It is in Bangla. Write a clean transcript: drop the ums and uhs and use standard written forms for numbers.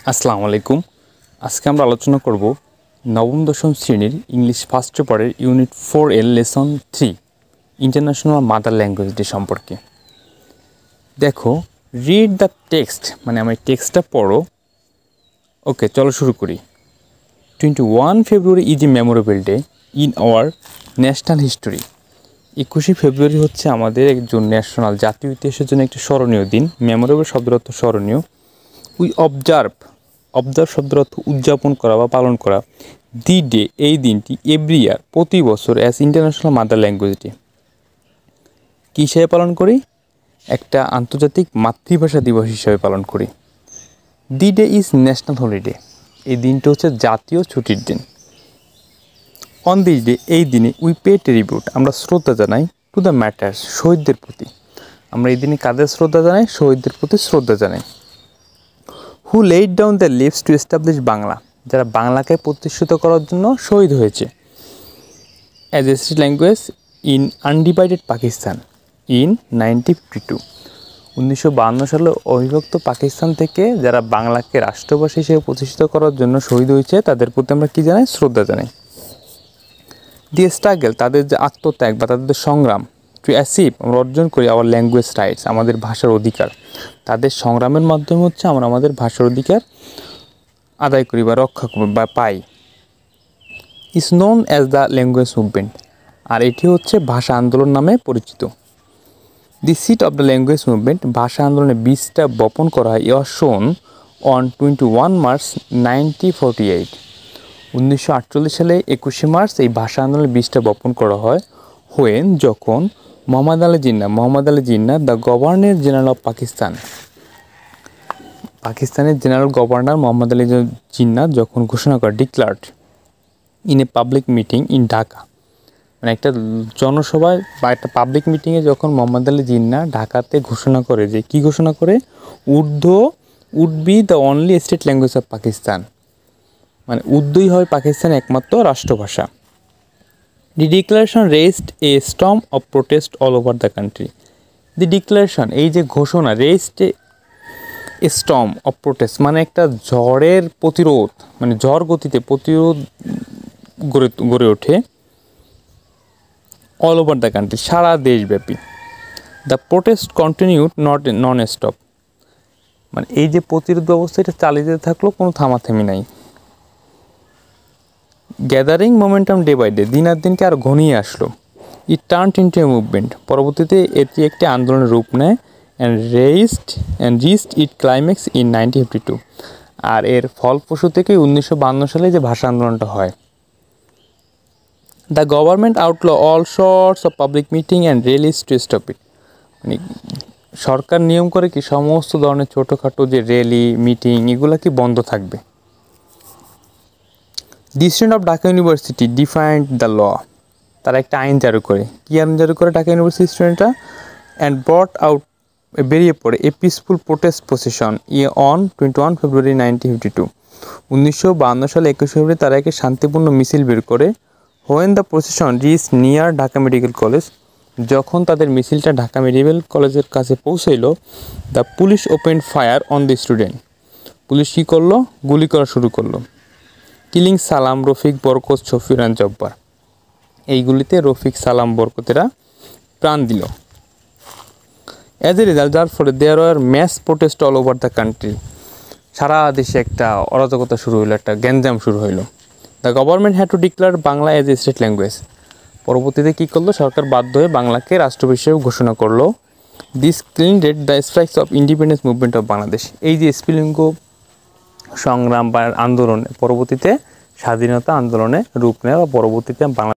আসসালামু আলাইকুম। আজকে আমরা আলোচনা করব নবম দশম শ্রেণীর ইংলিশ ফার্স্ট পেপারের ইউনিট 4 এর lesson 3 international mother language day সম্পর্কে। দেখো, রিড দ্য টেক্সট মানে আমার টেক্সটটা পড়ো। ওকে, চলো শুরু করি। 21 February is a memorable day in our national history. 21শে ফেব্রুয়ারি হচ্ছে আমাদের একজন ন্যাশনাল জাতীয় ইতিহাসের জন্য একটি স্মরণীয় দিন। মেমোরেবল শব্দের অর্থ স্মরণীয়। উই অবজার্ভ শব্দের অর্থ উদযাপন করা বা পালন করা। দি ডে এই দিনটি এভরি ইয়ার প্রতি বছর as international mother language day কী হিসেবে পালন করি? একটা আন্তর্জাতিক মাতৃভাষা দিবস হিসেবে পালন করি। The day is national holiday, এই দিনটা হচ্ছে জাতীয় ছুটির দিন। অন দিস ডে এই দিনে উই পে ট্রিবিউট আমরা শ্রদ্ধা জানাই টু দ্য ম্যাটার্স শহীদদের প্রতি। আমরা এই দিনে কাদের শ্রদ্ধা জানাই? শহীদদের প্রতি শ্রদ্ধা জানাই। Who laid down the lives to establish Bangla, যারা বাংলাকে প্রতিষ্ঠিত করার জন্য শহীদ হয়েছে। As a state language in undivided Pakistan in 1952, 1952 সালে অবিভক্ত পাকিস্তান থেকে যারা বাংলাকে রাষ্ট্রভাষা হিসেবে প্রতিষ্ঠিত করার জন্য শহীদ হয়েছে তাদের প্রতি আমরা কী জানাই? শ্রদ্ধা জানাই। দি স্ট্রাগল তাদের যে আত্মত্যাগ বা তাদের সংগ্রাম, টু অ্যাচিভ আমরা অর্জন করি আওয়ার ল্যাঙ্গুয়েজ রাইটস আমাদের ভাষার অধিকার। তাদের সংগ্রামের মাধ্যমে হচ্ছে আমরা আমাদের ভাষার অধিকার আদায় করি বা রক্ষা করি বা পাই। Is known as the language movement, আর এটি হচ্ছে ভাষা আন্দোলন নামে পরিচিত। The seat of the language movement ভাষা আন্দোলনের বীজটা বপন করা হয় ইয়ার শোন অন 21 মার্চ 1948, 1948 সালে 21শে মার্চ এই ভাষা আন্দোলনের বীজটা বপন করা হয়। হোয়েন যখন Mohammad Ali Jinnah the governor general of Pakistan, পাকিস্তানের জেনারেল গভর্নর মোহাম্মদ আলী জিন্নাহ যখন ঘোষণা করে declared in a public meeting in Dhaka, মানে একটা জনসভায় বা একটা পাবলিক মিটিংয়ে যখন মোহাম্মদ আলী জিন্নাহ ঢাকাতে ঘোষণা করে যে কী ঘোষণা করে? Urdu would be the only state language of Pakistan, মানে উর্দুই হয় পাকিস্তানের একমাত্র রাষ্ট্রভাষা। The declaration raised a storm of protest all over the country. The declaration এই যে ঘোষণা, raised a storm of protest মানে একটা ঝড়ের প্রতিরোধ, মানে ঝড় গতিতে প্রতিরোধ গড়ে ওঠে অল ওভার দ্য কান্ট্রি সারা দেশব্যাপী। The protest continued non stop, মানে এই যে প্রতিরোধ ব্যবস্থা এটা চালিয়ে যেতে থাকলো, কোনো থামাথামি নাই। Gathering momentum day by day দিন আর দিনকে আর ঘনিয়ে আসলো। It turn into a movement পরবর্তীতে এটি একটি আন্দোলনের রূপ নেয়। And reached it climax in 1952, আর এর ফলপ্রসূ থেকে 1952 সালে যে ভাষা আন্দোলনটা হয়। The government outlaw all sorts of public meeting and rallies to stop it, মানে সরকার নিয়ম করে কি সমস্ত ধরনের ছোটোখাটো যে র্যালি মিটিং এগুলো কি বন্ধ থাকবে। The student of Dhaka university defined the law, তারা একটা আইন জারি করে। কী আইন জারি করে ঢাকা ইউনিভার্সিটি স্টুডেন্টরা? অ্যান্ড ব্রট আউট বেরিয়ে পড়ে a peaceful protest procession on 21 February 1952, 1952 সালে 21 ফেব্রুয়ারি তারা একটি শান্তিপূর্ণ মিছিল বের করে। When the procession reach near Dhaka medical college, যখন তাদের মিছিলটা ঢাকা মেডিকেল কলেজের কাছে পৌঁছইল, the police open fire on the student, police কী করলো? গুলি করা শুরু করলো। কিলিং সালাম, রফিক, বরকত, শফিউর অ্যান্ড জব্বার, এইগুলিতে রফিক, সালাম, বরকতেরা প্রাণ দিল। অ্যাজ এ রেজাল্ট যার ফলে there are mass protest all over the country, সারা দেশে একটা অরাজকতা শুরু হইলো, একটা গ্যাঞ্জাম শুরু হইলো। The government had to declare Bangla as a state language, পরবর্তীতে কী করলো? সরকার বাধ্য হয়ে বাংলাকে রাষ্ট্রভাষা হিসেবে ঘোষণা করলো। দিস ক্লিন্ডেড the strikes of independence movement of Bangladesh, এই যে স্ফুলিঙ্গ সংগ্রাম বা আন্দোলন পরবর্তীতে স্বাধীনতা আন্দোলনে রূপ নেয় বা পরবর্তীতে বাংলা